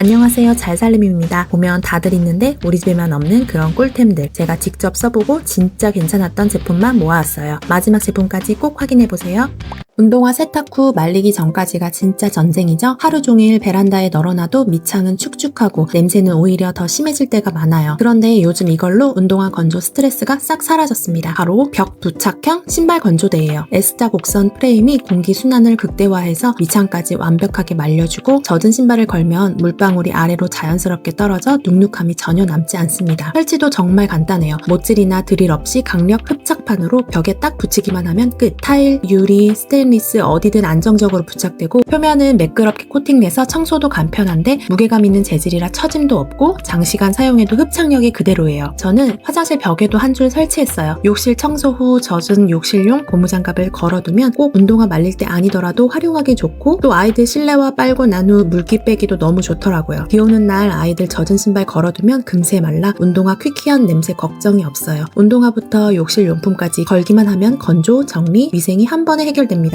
안녕하세요, 잘살림입니다. 보면 다들 있는데 우리 집에만 없는 그런 꿀템들, 제가 직접 써보고 진짜 괜찮았던 제품만 모아왔어요. 마지막 제품까지 꼭 확인해보세요. 운동화 세탁 후 말리기 전까지가 진짜 전쟁이죠. 하루 종일 베란다에 널어놔도 밑창은 축축하고 냄새는 오히려 더 심해질 때가 많아요. 그런데 요즘 이걸로 운동화 건조 스트레스가 싹 사라졌습니다. 바로 벽 부착형 신발 건조대예요. S자 곡선 프레임이 공기 순환을 극대화해서 밑창까지 완벽하게 말려주고 젖은 신발을 걸면 물방울이 아래로 자연스럽게 떨어져 눅눅함이 전혀 남지 않습니다. 설치도 정말 간단해요. 못질이나 드릴 없이 강력 흡착판으로 벽에 딱 붙이기만 하면 끝. 타일, 유리, 스테인리스 어디든 안정적으로 부착되고 표면은 매끄럽게 코팅돼서 청소도 간편한데 무게감 있는 재질이라 처짐도 없고 장시간 사용해도 흡착력이 그대로예요. 저는 화장실 벽에도 한 줄 설치했어요. 욕실 청소 후 젖은 욕실용 고무장갑을 걸어두면 꼭 운동화 말릴 때 아니더라도 활용하기 좋고 또 아이들 실내화 빨고 난 후 물기 빼기도 너무 좋더라고요. 비 오는 날 아이들 젖은 신발 걸어두면 금세 말라 운동화 퀴퀴한 냄새 걱정이 없어요. 운동화부터 욕실 용품까지 걸기만 하면 건조, 정리, 위생이 한 번에 해결됩니다.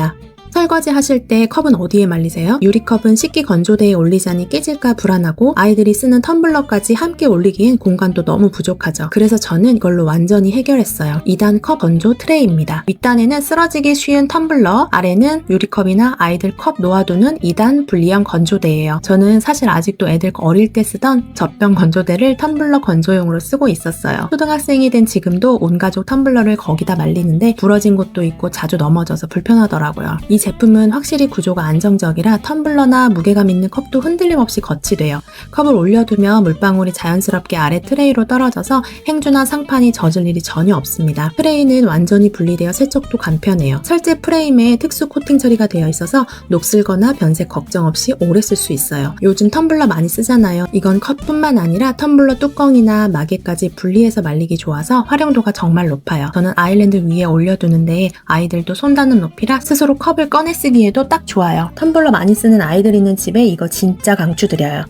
설거지 하실 때 컵은 어디에 말리세요? 유리컵은 식기 건조대에 올리자니 깨질까 불안하고 아이들이 쓰는 텀블러까지 함께 올리기엔 공간도 너무 부족하죠. 그래서 저는 이걸로 완전히 해결했어요. 2단 컵 건조 트레이입니다. 윗단에는 쓰러지기 쉬운 텀블러, 아래는 유리컵이나 아이들 컵 놓아두는 2단 분리형 건조대예요. 저는 사실 아직도 애들 어릴 때 쓰던 젖병 건조대를 텀블러 건조용으로 쓰고 있었어요. 초등학생이 된 지금도 온 가족 텀블러를 거기다 말리는데 부러진 곳도 있고 자주 넘어져서 불편하더라고요. 이 제품은 확실히 구조가 안정적이라 텀블러나 무게감 있는 컵도 흔들림 없이 거치돼요. 컵을 올려두면 물방울이 자연스럽게 아래 트레이로 떨어져서 행주나 상판이 젖을 일이 전혀 없습니다. 트레이는 완전히 분리되어 세척도 간편해요. 철제 프레임에 특수 코팅 처리가 되어 있어서 녹슬거나 변색 걱정 없이 오래 쓸 수 있어요. 요즘 텀블러 많이 쓰잖아요. 이건 컵뿐만 아니라 텀블러 뚜껑이나 마개까지 분리해서 말리기 좋아서 활용도가 정말 높아요. 저는 아일랜드 위에 올려두는데 아이들도 손 닿는 높이라 스스로 컵을 꺼내 쓰기에도 딱 좋아요. 텀블러 많이 쓰는 아이들 있는 집에 이거 진짜 강추드려요.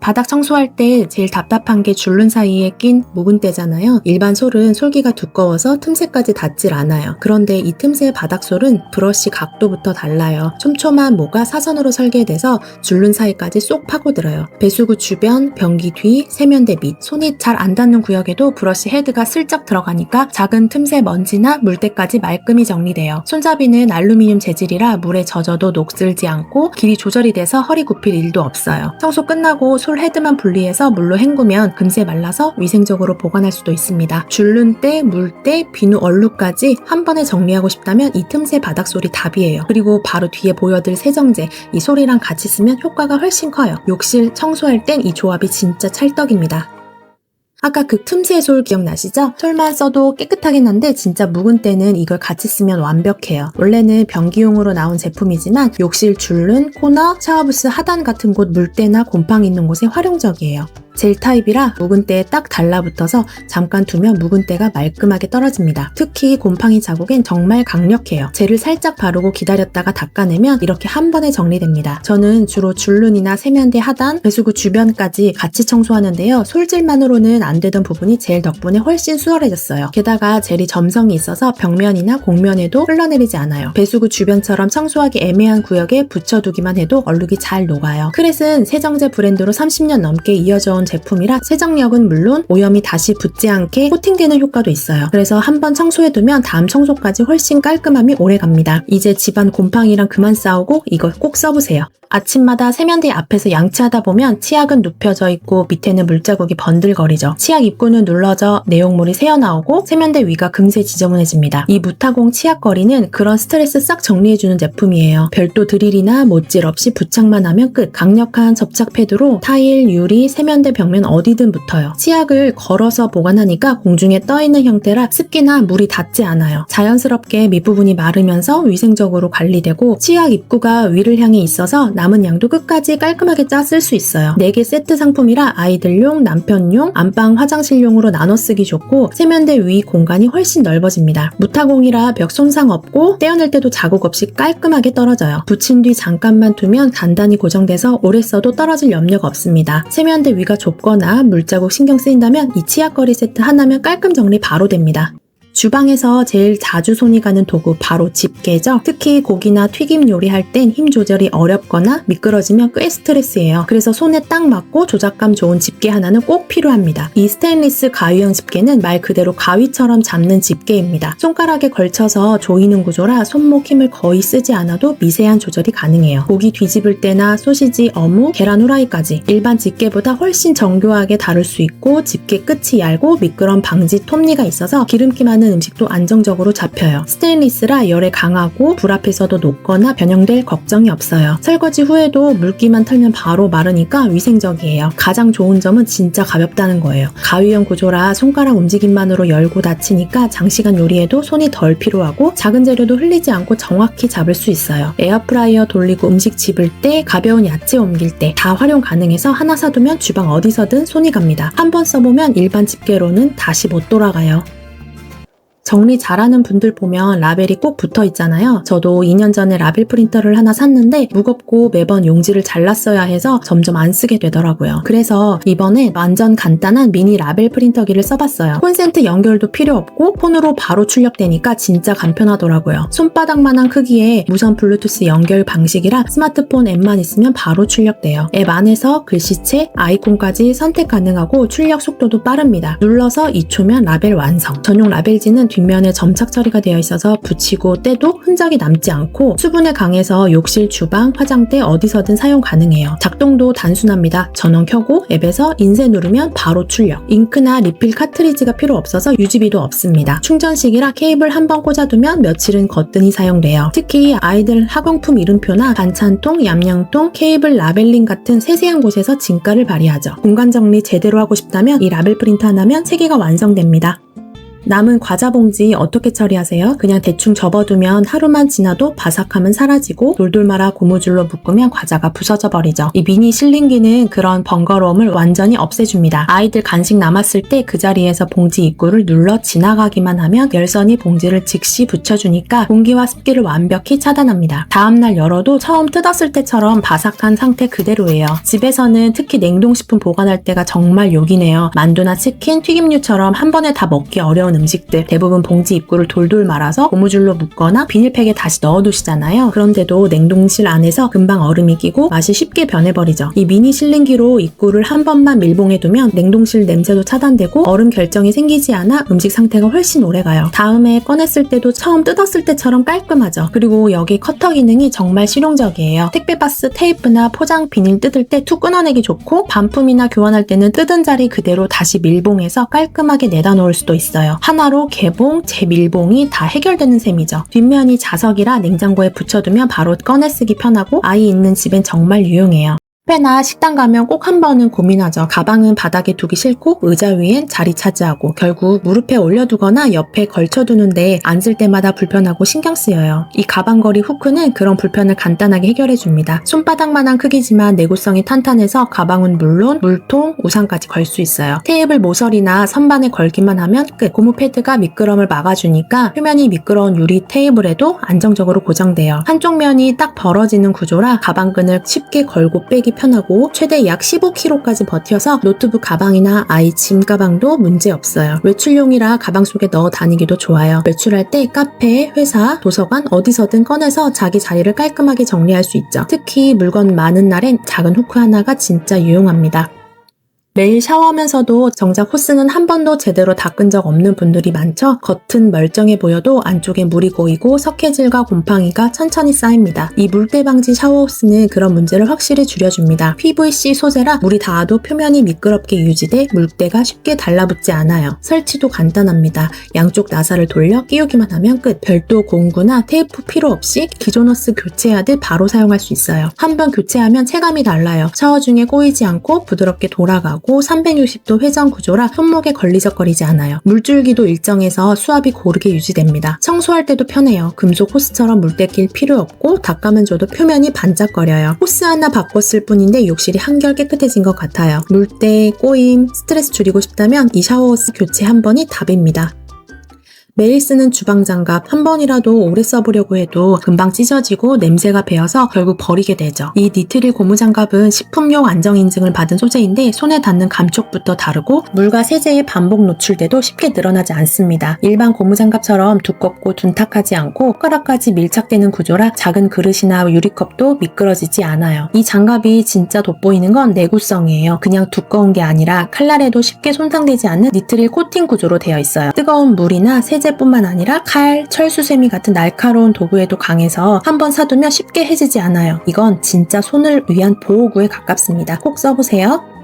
바닥 청소할 때 제일 답답한 게 줄눈 사이에 낀 묵은때잖아요. 일반 솔은 솔기가 두꺼워서 틈새까지 닿질 않아요. 그런데 이 틈새 바닥솔은 브러쉬 각도부터 달라요. 촘촘한 모가 사선으로 설계돼서 줄눈 사이까지 쏙 파고들어요. 배수구 주변, 변기 뒤, 세면대 밑, 손이 잘 안 닿는 구역에도 브러쉬 헤드가 슬쩍 들어가니까 작은 틈새 먼지나 물때까지 말끔히 정리돼요. 손잡이는 알루미늄 재질이라 물에 젖어도 녹슬지 않고 길이 조절이 돼서 허리 굽힐 일도 없어요. 청소 끝나고 솔 헤드만 분리해서 물로 헹구면 금세 말라서 위생적으로 보관할 수도 있습니다. 줄눈때, 물때, 비누 얼룩까지 한 번에 정리하고 싶다면 이 틈새 바닥솔이 답이에요. 그리고 바로 뒤에 보여드릴 세정제, 이 솔이랑 같이 쓰면 효과가 훨씬 커요. 욕실 청소할 땐 이 조합이 진짜 찰떡입니다. 아까 그 틈새 솔 기억나시죠? 솔만 써도 깨끗하긴 한데 진짜 묵은 때는 이걸 같이 쓰면 완벽해요. 원래는 변기용으로 나온 제품이지만 욕실 줄눈, 코너, 샤워부스 하단 같은 곳 물때나 곰팡이 있는 곳에 활용적이에요. 젤 타입이라 묵은 때에 딱 달라붙어서 잠깐 두면 묵은 때가 말끔하게 떨어집니다. 특히 곰팡이 자국엔 정말 강력해요. 젤을 살짝 바르고 기다렸다가 닦아내면 이렇게 한 번에 정리됩니다. 저는 주로 줄눈이나 세면대 하단, 배수구 주변까지 같이 청소하는데요. 솔질만으로는 안 되던 부분이 젤 덕분에 훨씬 수월해졌어요. 게다가 젤이 점성이 있어서 벽면이나 곡면에도 흘러내리지 않아요. 배수구 주변처럼 청소하기 애매한 구역에 붙여두기만 해도 얼룩이 잘 녹아요. 크렛은 세정제 브랜드로 30년 넘게 이어져 온 제품이라 세정력은 물론 오염이 다시 붙지 않게 코팅되는 효과도 있어요. 그래서 한번 청소해두면 다음 청소까지 훨씬 깔끔함이 오래갑니다. 이제 집안 곰팡이랑 그만 싸우고 이거 꼭 써보세요. 아침마다 세면대 앞에서 양치하다 보면 치약은 눕혀져 있고 밑에는 물자국이 번들거리죠. 치약 입구는 눌러져 내용물이 새어나오고 세면대 위가 금세 지저분해집니다. 이 무타공 치약거리는 그런 스트레스 싹 정리해주는 제품이에요. 별도 드릴이나 못질 없이 부착만 하면 끝. 강력한 접착 패드로 타일, 유리, 세면대 벽면 어디든 붙어요. 치약을 걸어서 보관하니까 공중에 떠있는 형태라 습기나 물이 닿지 않아요. 자연스럽게 밑부분이 마르면서 위생적으로 관리되고 치약 입구가 위를 향해 있어서 남은 양도 끝까지 깔끔하게 짜 쓸 수 있어요. 4개 세트 상품이라 아이들용, 남편용, 안방 화장실용으로 나눠 쓰기 좋고 세면대 위 공간이 훨씬 넓어집니다. 무타공이라 벽 손상 없고 떼어낼 때도 자국 없이 깔끔하게 떨어져요. 붙인 뒤 잠깐만 두면 단단히 고정돼서 오래 써도 떨어질 염려가 없습니다. 세면대 위가 좁거나 물자국 신경 쓰인다면 이 치약거리 세트 하나면 깔끔 정리 바로 됩니다. 주방에서 제일 자주 손이 가는 도구 바로 집게죠. 특히 고기나 튀김 요리할 땐 힘 조절이 어렵거나 미끄러지면 꽤 스트레스예요. 그래서 손에 딱 맞고 조작감 좋은 집게 하나는 꼭 필요합니다. 이 스테인리스 가위형 집게는 말 그대로 가위처럼 잡는 집게입니다. 손가락에 걸쳐서 조이는 구조라 손목 힘을 거의 쓰지 않아도 미세한 조절이 가능해요. 고기 뒤집을 때나 소시지, 어묵, 계란 후라이까지 일반 집게보다 훨씬 정교하게 다룰 수 있고 집게 끝이 얇고 미끄럼 방지 톱니가 있어서 기름기 많은 음식도 안정적으로 잡혀요. 스테인리스라 열에 강하고 불 앞에서도 녹거나 변형될 걱정이 없어요. 설거지 후에도 물기만 털면 바로 마르니까 위생적이에요. 가장 좋은 점은 진짜 가볍다는 거예요. 가위형 구조라 손가락 움직임만으로 열고 닫히니까 장시간 요리에도 손이 덜 필요하고 작은 재료도 흘리지 않고 정확히 잡을 수 있어요. 에어프라이어 돌리고 음식 집을 때, 가벼운 야채 옮길 때 다 활용 가능해서 하나 사두면 주방 어디서든 손이 갑니다. 한번 써보면 일반 집게로는 다시 못 돌아가요. 정리 잘하는 분들 보면 라벨이 꼭 붙어 있잖아요. 저도 2년 전에 라벨 프린터를 하나 샀는데 무겁고 매번 용지를 잘랐어야 해서 점점 안 쓰게 되더라고요. 그래서 이번에 완전 간단한 미니 라벨 프린터기를 써봤어요. 콘센트 연결도 필요 없고 폰으로 바로 출력되니까 진짜 간편하더라고요. 손바닥만한 크기에 무선 블루투스 연결 방식이라 스마트폰 앱만 있으면 바로 출력돼요. 앱 안에서 글씨체, 아이콘까지 선택 가능하고 출력 속도도 빠릅니다. 눌러서 2초면 라벨 완성. 전용 라벨지는 뒷면에 점착 처리가 되어 있어서 붙이고 떼도 흔적이 남지 않고 수분에 강해서 욕실, 주방, 화장대 어디서든 사용 가능해요. 작동도 단순합니다. 전원 켜고 앱에서 인쇄 누르면 바로 출력. 잉크나 리필 카트리지가 필요 없어서 유지비도 없습니다. 충전식이라 케이블 한 번 꽂아두면 며칠은 거뜬히 사용돼요. 특히 아이들 학용품 이름표나 반찬통, 얌양통, 케이블 라벨링 같은 세세한 곳에서 진가를 발휘하죠. 공간 정리 제대로 하고 싶다면 이 라벨 프린터 하나면 체계가 완성됩니다. 남은 과자 봉지 어떻게 처리하세요? 그냥 대충 접어두면 하루만 지나도 바삭함은 사라지고 돌돌 말아 고무줄로 묶으면 과자가 부서져 버리죠. 이 미니 실링기는 그런 번거로움을 완전히 없애줍니다. 아이들 간식 남았을 때 그 자리에서 봉지 입구를 눌러 지나가기만 하면 열선이 봉지를 즉시 붙여주니까 공기와 습기를 완벽히 차단합니다. 다음날 열어도 처음 뜯었을 때처럼 바삭한 상태 그대로예요. 집에서는 특히 냉동식품 보관할 때가 정말 요기네요. 만두나 치킨, 튀김류처럼 한 번에 다 먹기 어려운 음식들 대부분 봉지 입구를 돌돌 말아서 고무줄로 묶거나 비닐팩에 다시 넣어두시잖아요. 그런데도 냉동실 안에서 금방 얼음이 끼고 맛이 쉽게 변해버리죠. 이 미니 실링기로 입구를 한 번만 밀봉해두면 냉동실 냄새도 차단되고 얼음 결정이 생기지 않아 음식 상태가 훨씬 오래가요. 다음에 꺼냈을 때도 처음 뜯었을 때처럼 깔끔하죠. 그리고 여기 커터 기능이 정말 실용적이에요. 택배박스 테이프나 포장 비닐 뜯을 때 툭 끊어내기 좋고 반품이나 교환할 때는 뜯은 자리 그대로 다시 밀봉해서 깔끔하게 내다 놓을 수도 있어요. 하나로 개봉, 재밀봉이 다 해결되는 셈이죠. 뒷면이 자석이라 냉장고에 붙여두면 바로 꺼내 쓰기 편하고 아이 있는 집엔 정말 유용해요. 카페나 식당 가면 꼭 한 번은 고민하죠. 가방은 바닥에 두기 싫고 의자 위엔 자리 차지하고 결국 무릎에 올려두거나 옆에 걸쳐두는데 앉을 때마다 불편하고 신경 쓰여요. 이 가방걸이 후크는 그런 불편을 간단하게 해결해줍니다. 손바닥만한 크기지만 내구성이 탄탄해서 가방은 물론 물통, 우산까지 걸 수 있어요. 테이블 모서리나 선반에 걸기만 하면 끝. 고무 패드가 미끄럼을 막아주니까 표면이 미끄러운 유리 테이블에도 안정적으로 고정돼요. 한쪽 면이 딱 벌어지는 구조라 가방끈을 쉽게 걸고 빼기 편하고 최대 약 15kg까지 버텨서 노트북 가방이나 아이 짐 가방도 문제 없어요. 외출용이라 가방 속에 넣어 다니기도 좋아요. 외출할 때 카페, 회사, 도서관 어디서든 꺼내서 자기 자리를 깔끔하게 정리할 수 있죠. 특히 물건 많은 날엔 작은 후크 하나가 진짜 유용합니다. 매일 샤워하면서도 정작 호스는 한 번도 제대로 닦은 적 없는 분들이 많죠? 겉은 멀쩡해 보여도 안쪽에 물이 고이고 석회질과 곰팡이가 천천히 쌓입니다. 이 물때 방지 샤워 호스는 그런 문제를 확실히 줄여줍니다. PVC 소재라 물이 닿아도 표면이 미끄럽게 유지돼 물때가 쉽게 달라붙지 않아요. 설치도 간단합니다. 양쪽 나사를 돌려 끼우기만 하면 끝. 별도 공구나 테이프 필요 없이 기존 호스 교체하듯 바로 사용할 수 있어요. 한 번 교체하면 체감이 달라요. 샤워 중에 꼬이지 않고 부드럽게 돌아가고 360도 회전 구조라 손목에 걸리적거리지 않아요. 물줄기도 일정해서 수압이 고르게 유지됩니다. 청소할 때도 편해요. 금속 호스처럼 물때 낄 필요 없고 닦아만 줘도 표면이 반짝거려요. 호스 하나 바꿨을 뿐인데 욕실이 한결 깨끗해진 것 같아요. 물때, 꼬임, 스트레스 줄이고 싶다면 이 샤워 호스 교체 한 번이 답입니다. 매일 쓰는 주방장갑 한 번이라도 오래 써보려고 해도 금방 찢어지고 냄새가 배어서 결국 버리게 되죠. 이 니트릴 고무장갑은 식품용 안정인증을 받은 소재인데 손에 닿는 감촉부터 다르고 물과 세제의 반복 노출돼도 쉽게 늘어나지 않습니다. 일반 고무장갑처럼 두껍고 둔탁하지 않고 손가락까지 밀착되는 구조라 작은 그릇이나 유리컵도 미끄러지지 않아요. 이 장갑이 진짜 돋보이는 건 내구성이에요. 그냥 두꺼운 게 아니라 칼날에도 쉽게 손상되지 않는 니트릴 코팅 구조로 되어 있어요. 뜨거운 물이나 세제뿐만 아니라 칼, 철수세미 같은 날카로운 도구에도 강해서 한번 사두면 쉽게 해지지 않아요. 이건 진짜 손을 위한 보호구에 가깝습니다. 꼭 써보세요.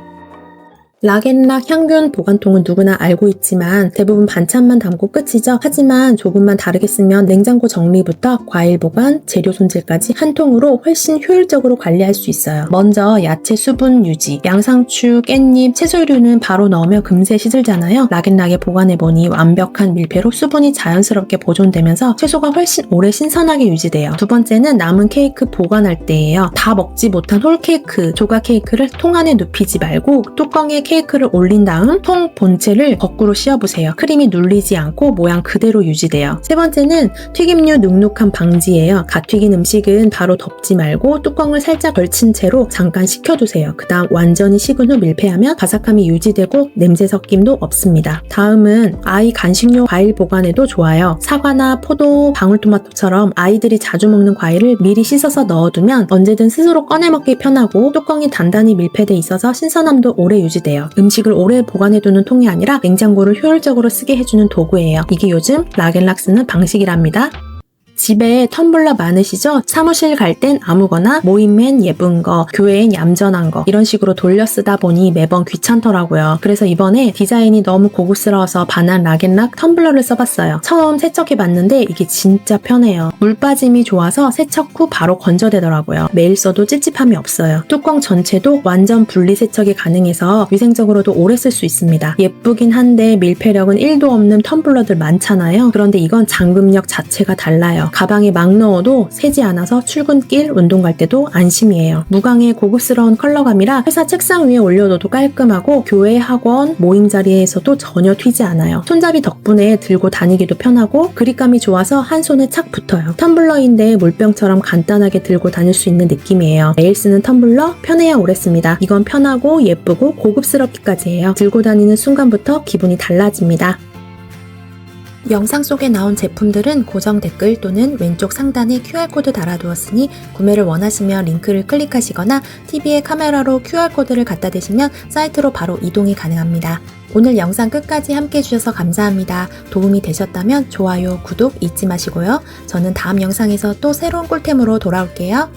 락앤락 향균 보관통은 누구나 알고 있지만 대부분 반찬만 담고 끝이죠. 하지만 조금만 다르게 쓰면 냉장고 정리부터 과일 보관, 재료 손질까지 한 통으로 훨씬 효율적으로 관리할 수 있어요. 먼저 야채 수분 유지, 양상추, 깻잎, 채소류는 바로 넣으면 금세 시들잖아요. 락앤락에 보관해보니 완벽한 밀폐로 수분이 자연스럽게 보존되면서 채소가 훨씬 오래 신선하게 유지돼요. 두 번째는 남은 케이크 보관할 때예요. 다 먹지 못한 홀 케이크, 조각 케이크를 통 안에 눕히지 말고 뚜껑에 케이크를 올린 다음 통 본체를 거꾸로 씌워보세요. 크림이 눌리지 않고 모양 그대로 유지돼요. 세 번째는 튀김류 눅눅함 방지예요. 갓 튀긴 음식은 바로 덮지 말고 뚜껑을 살짝 걸친 채로 잠깐 식혀두세요. 그 다음 완전히 식은 후 밀폐하면 바삭함이 유지되고 냄새 섞임도 없습니다. 다음은 아이 간식용 과일 보관에도 좋아요. 사과나 포도, 방울토마토처럼 아이들이 자주 먹는 과일을 미리 씻어서 넣어두면 언제든 스스로 꺼내 먹기 편하고 뚜껑이 단단히 밀폐돼 있어서 신선함도 오래 유지돼요. 음식을 오래 보관해두는 통이 아니라 냉장고를 효율적으로 쓰게 해주는 도구예요. 이게 요즘 락앤락 쓰는 방식이랍니다. 집에 텀블러 많으시죠? 사무실 갈 땐 아무거나, 모임엔 예쁜 거, 교회엔 얌전한 거 이런 식으로 돌려 쓰다 보니 매번 귀찮더라고요. 그래서 이번에 디자인이 너무 고급스러워서 반한 락앤락 텀블러를 써봤어요. 처음 세척해봤는데 이게 진짜 편해요. 물 빠짐이 좋아서 세척 후 바로 건져대더라고요. 매일 써도 찝찝함이 없어요. 뚜껑 전체도 완전 분리 세척이 가능해서 위생적으로도 오래 쓸 수 있습니다. 예쁘긴 한데 밀폐력은 1도 없는 텀블러들 많잖아요. 그런데 이건 잠금력 자체가 달라요. 가방에 막 넣어도 새지 않아서 출근길, 운동 갈 때도 안심이에요. 무광의 고급스러운 컬러감이라 회사 책상 위에 올려둬도 깔끔하고 교회, 학원, 모임 자리에서도 전혀 튀지 않아요. 손잡이 덕분에 들고 다니기도 편하고 그립감이 좋아서 한 손에 착 붙어요. 텀블러인데 물병처럼 간단하게 들고 다닐 수 있는 느낌이에요. 매일 쓰는 텀블러 편해야 오래 씁니다. 이건 편하고 예쁘고 고급스럽기까지 해요. 들고 다니는 순간부터 기분이 달라집니다. 영상 속에 나온 제품들은 고정 댓글 또는 왼쪽 상단에 QR코드 달아두었으니 구매를 원하시면 링크를 클릭하시거나 TV에 카메라로 QR코드를 갖다 대시면 사이트로 바로 이동이 가능합니다. 오늘 영상 끝까지 함께 해주셔서 감사합니다. 도움이 되셨다면 좋아요, 구독 잊지 마시고요. 저는 다음 영상에서 또 새로운 꿀템으로 돌아올게요.